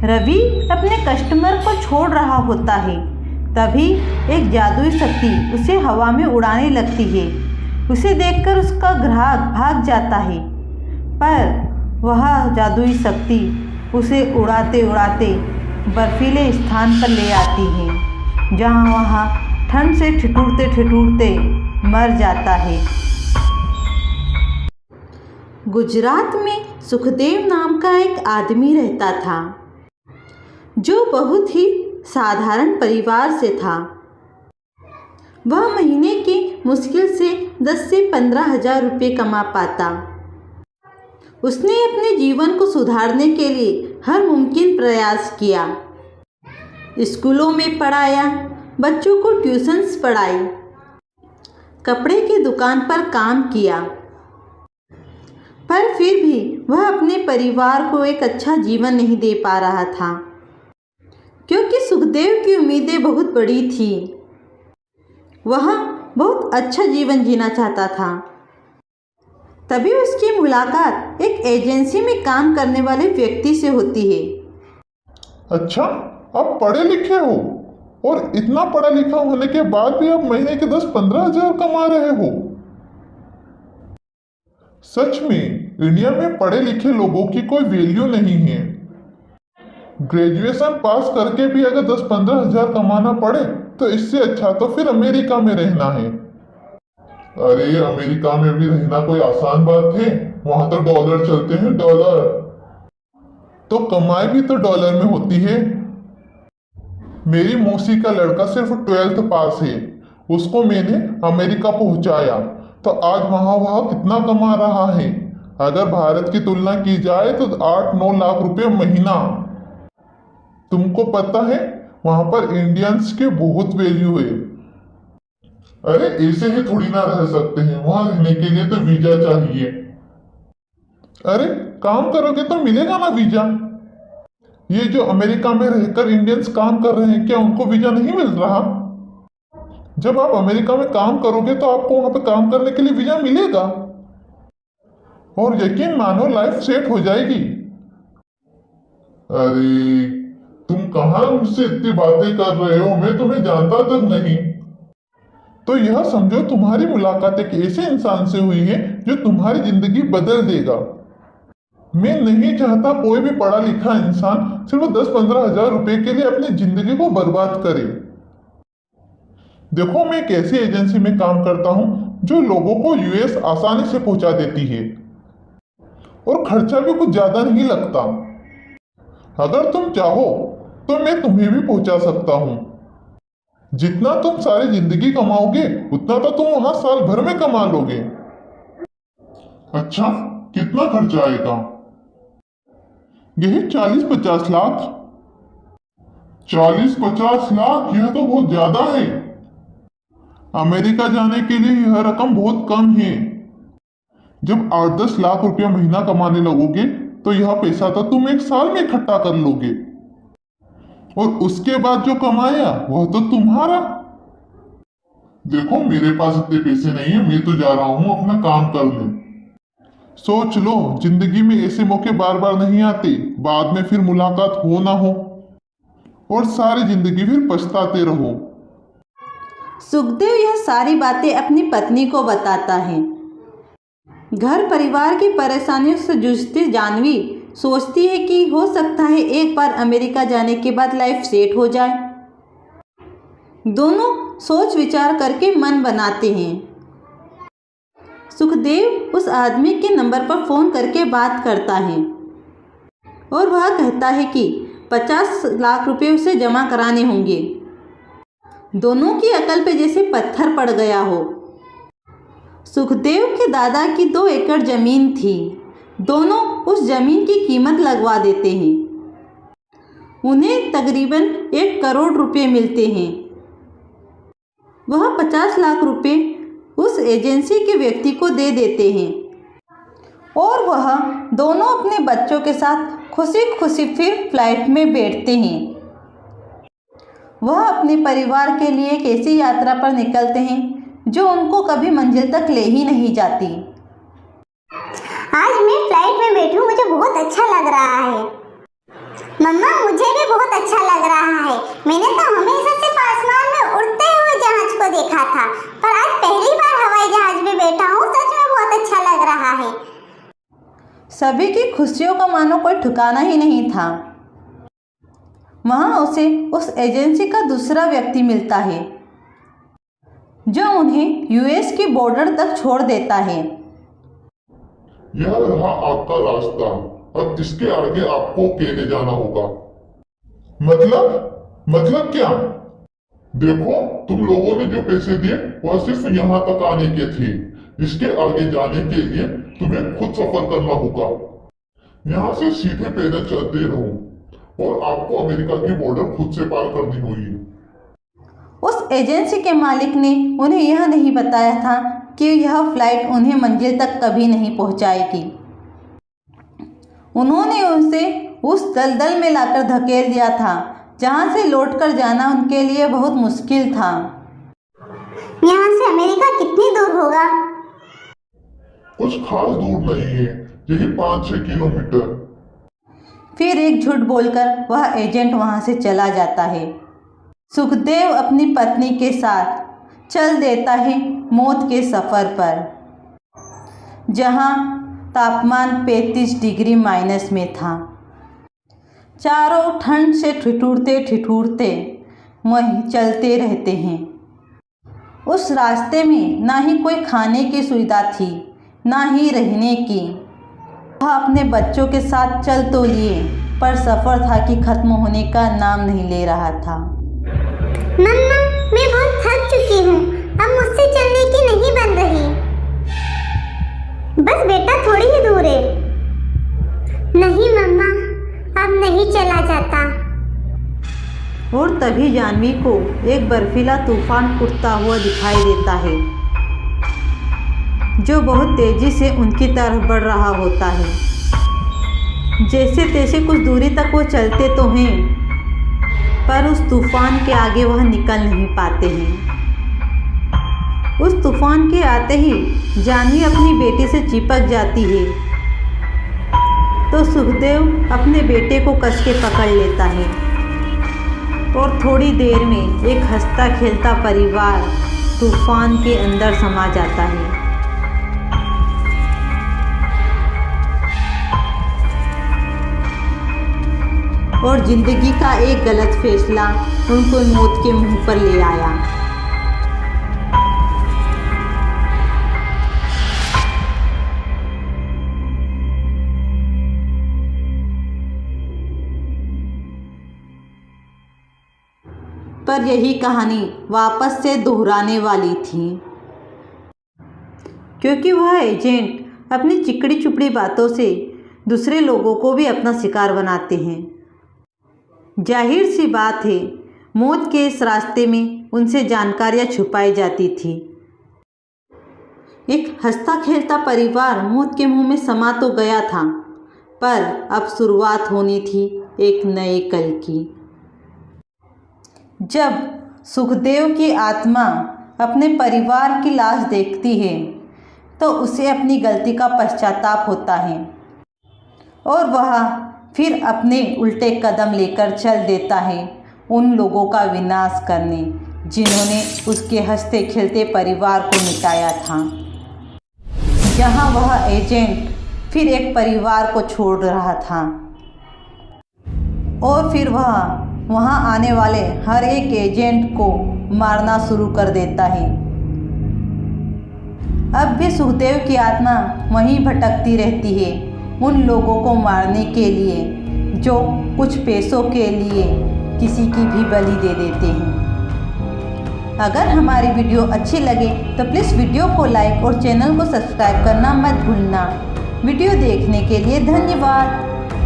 रवि अपने कस्टमर को छोड़ रहा होता है, तभी एक जादुई शक्ति उसे हवा में उड़ाने लगती है। उसे देखकर उसका ग्राहक भाग जाता है, पर वह जादुई शक्ति उसे उड़ाते उड़ाते बर्फीले स्थान पर ले आती है, जहाँ वह ठंड से ठिठुरते ठिठुरते मर जाता है। गुजरात में सुखदेव नाम का एक आदमी रहता था, जो बहुत ही साधारण परिवार से था। वह महीने के मुश्किल से 10 से 15 हजार रुपये कमा पाता। उसने अपने जीवन को सुधारने के लिए हर मुमकिन प्रयास किया। स्कूलों में पढ़ाया, बच्चों को ट्यूशन्स पढ़ाई, कपड़े की दुकान पर काम किया, पर फिर भी वह अपने परिवार को एक अच्छा जीवन नहीं दे पा रहा था, क्योंकि सुखदेव की उम्मीदें बहुत बड़ी थी। वह बहुत अच्छा जीवन जीना चाहता था। तभी उसकी मुलाकात एक एजेंसी में काम करने वाले व्यक्ति से होती है। अच्छा, आप पढ़े लिखे हो और इतना पढ़ा लिखा होने के बाद भी आप महीने के 10-15 हजार कमा रहे हो। सच में इंडिया में पढ़े लिखे लोगों की कोई वैल्यू नहीं है। ग्रेजुएशन पास करके भी अगर 10-15 हजार कमाना पड़े तो इससे अच्छा तो फिर अमेरिका में रहना है। अरे अमेरिका में भी रहना कोई आसान बात है? वहां तो डॉलर चलते हैं, डॉलर। तो कमाई भी तो डॉलर में होती है। मेरी मौसी का लड़का सिर्फ 12th पास है, उसको मैंने अमेरिका पहुंचाया, तो आज वहां वह कितना कमा रहा है। अगर भारत की तुलना की जाए तो 8-9 लाख रुपए महीना। तुमको पता है वहां पर इंडियंस के बहुत वैल्यू है। अरे ऐसे ही थोड़ी ना रह सकते हैं, वहां रहने के लिए तो वीजा चाहिए। अरे काम करोगे तो मिलेगा ना वीजा। ये जो अमेरिका में रहकर इंडियंस काम कर रहे हैं, क्या उनको वीजा नहीं मिल रहा? जब आप अमेरिका में काम करोगे तो आपको वहां पे काम करने के लिए वीजा मिलेगा, और यकीन मानो लाइफ सेट हो जाएगी। अरे तुम कहाँ मुझसे इतनी बातें कर रहे हो, मैं तुम्हें जानता तक नहीं। तो यह समझो तुम्हारी मुलाकात एक ऐसे इंसान से हुई है जो तुम्हारी जिंदगी बदल देगा। मैं नहीं चाहता कोई भी पढ़ा लिखा इंसान सिर्फ 10-15 हजार रुपए के लिए अपनी जिंदगी को बर्बाद करे। देखो, मैं एक ऐसी एजेंसी में काम करता हूं जो लोगों को यूएस आसानी से पहुंचा देती है, और खर्चा भी कुछ ज्यादा नहीं लगता। अगर तुम चाहो तो मैं तुम्हें भी पहुंचा सकता हूं। जितना तुम सारी जिंदगी कमाओगे उतना तो तुम वहां साल भर में कमा लोगे। अच्छा, कितना खर्चा आएगा? यही 40-50 लाख। 40-50 लाख, यह तो बहुत ज्यादा है। अमेरिका जाने के लिए यह रकम बहुत कम है। जब 8-10 लाख रुपया महीना कमाने लगोगे तो यह पैसा तो तुम एक साल में इकट्ठा कर लोगे, और उसके बाद जो कमाया वह तो तुम्हारा। देखो, मेरे पास इतने पैसे नहीं है, मैं तो जा रहा हूं अपना काम करने। सोच लो, जिंदगी में ऐसे मौके बार बार नहीं आते, बाद में फिर मुलाकात हो ना हो और सारी जिंदगी फिर पछताते रहो। सुखदेव यह सारी बातें अपनी पत्नी को बताता है। घर परिवार की परेशानियों से जूझती जानवी सोचती है कि हो सकता है एक बार अमेरिका जाने के बाद लाइफ सेट हो जाए। दोनों सोच विचार करके मन बनाते हैं। सुखदेव उस आदमी के नंबर पर फ़ोन करके बात करता है, और वह कहता है कि 50 लाख रुपए उसे जमा कराने होंगे। दोनों की अकल पे जैसे पत्थर पड़ गया हो। सुखदेव के दादा की 2 एकड़ जमीन थी। दोनों उस जमीन की कीमत लगवा देते हैं। उन्हें तकरीबन 1 करोड़ रुपए मिलते हैं। वह 50 लाख रुपए उस एजेंसी के व्यक्ति को दे देते हैं, और वह दोनों अपने बच्चों के साथ खुशी खुशी फिर फ्लाइट में बैठते हैं। वह अपने परिवार के लिए एक ऐसी यात्रा पर निकलते हैं जो उनको कभी मंजिल तक ले ही नहीं जाती। आज मैं फ्लाइट में बैठी हूँ, मुझे बहुत अच्छा लग रहा है। मम्मा मुझे भी बहुत अच्छा लग रहा है। मैंने तो हमेशा सिर्फ आसमान में उड़ते हुए जहाज को देखा था, पर आज पहली बार हवाई जहाज में बैठा हूँ। सच में बहुत अच्छा लग रहा है। सभी की खुशियों का मानो कोई ठिकाना ही नहीं था। वहाँ उसे उस एजेंसी का दूसरा व्यक्ति मिलता है जो उन्हें यूएस की बॉर्डर तक छोड़ देता है। यह रहा आपका रास्ता, अब इसके आगे आपको अकेले जाना होगा। मतलब क्या? देखो, तुम लोगों ने जो पैसे दिए वह सिर्फ यहाँ तक आने के थे। इसके आगे जाने के लिए तुम्हें खुद सफर करना होगा। यहाँ से सीधे पैदल चलते रहो और आपको अमेरिका की बॉर्डर खुद से पार करनी होगी। उस एजेंसी के मालिक ने उन्हें यह नहीं बताया था कि यह फ्लाइट उन्हें मंजिल तक कभी नहीं पहुंचाएगी। उन्होंने उसे उस दलदल में लाकर धकेल दिया था जहां से लौटकर जाना उनके लिए बहुत मुश्किल था। यहाँ से अमेरिका कितनी दूर होगा? कुछ खास दूर नहीं है, यही 5-6 किलोमीटर। फिर एक झूठ बोलकर वह एजेंट वहां से चला जाता है। सुखदेव अपनी पत्नी के साथ चल देता है मौत के सफ़र पर, जहां तापमान 35 डिग्री माइनस में था। चारों ठंड से ठिठुरते वहीं चलते रहते हैं। उस रास्ते में ना ही कोई खाने की सुविधा थी, ना ही रहने की। वह अपने बच्चों के साथ चल तो लिए, पर सफ़र था कि ख़त्म होने का नाम नहीं ले रहा था। मम्मा, मैं बहुत थक चुकी हूँ, अब मुझसे चलने की नहीं बन रही। बस बेटा, थोड़ी ही दूर है। नहीं मम्मा, अब नहीं चला जाता। और तभी जाह्नवी को एक बर्फीला तूफान उठता हुआ दिखाई देता है, जो बहुत तेजी से उनकी तरफ बढ़ रहा होता है। जैसे तैसे कुछ दूरी तक वो चलते तो हैं, पर उस तूफान के आगे वह निकल नहीं पाते हैं। उस तूफान के आते ही जाह्नवी अपनी बेटी से चिपक जाती है, तो सुखदेव अपने बेटे को कस के पकड़ लेता है और थोड़ी देर में एक हंसता खेलता परिवार तूफान के अंदर समा जाता है। और जिंदगी का एक गलत फैसला उनको मौत के मुंह पर ले आया। पर यही कहानी वापस से दोहराने वाली थी, क्योंकि वह एजेंट अपनी चिकड़ी चुपड़ी बातों से दूसरे लोगों को भी अपना शिकार बनाते हैं। जाहिर सी बात है, मौत के इस रास्ते में उनसे जानकारियां छुपाई जाती थी। एक हंसता खेलता परिवार मौत के मुंह में समा तो गया था, पर अब शुरुआत होनी थी एक नए कल की। जब सुखदेव की आत्मा अपने परिवार की लाश देखती है, तो उसे अपनी गलती का पश्चाताप होता है और वह फिर अपने उल्टे कदम लेकर चल देता है उन लोगों का विनाश करने, जिन्होंने उसके हंसते खेलते परिवार को मिटाया था। जहां वह एजेंट फिर एक परिवार को छोड़ रहा था और फिर वह वहां आने वाले हर एक एजेंट को मारना शुरू कर देता है। अब भी सुखदेव की आत्मा वहीं भटकती रहती है उन लोगों को मारने के लिए जो कुछ पैसों के लिए किसी की भी बलि दे देते हैं। अगर हमारी वीडियो अच्छी लगे तो प्लीज़ वीडियो को लाइक और चैनल को सब्सक्राइब करना मत भूलना। वीडियो देखने के लिए धन्यवाद।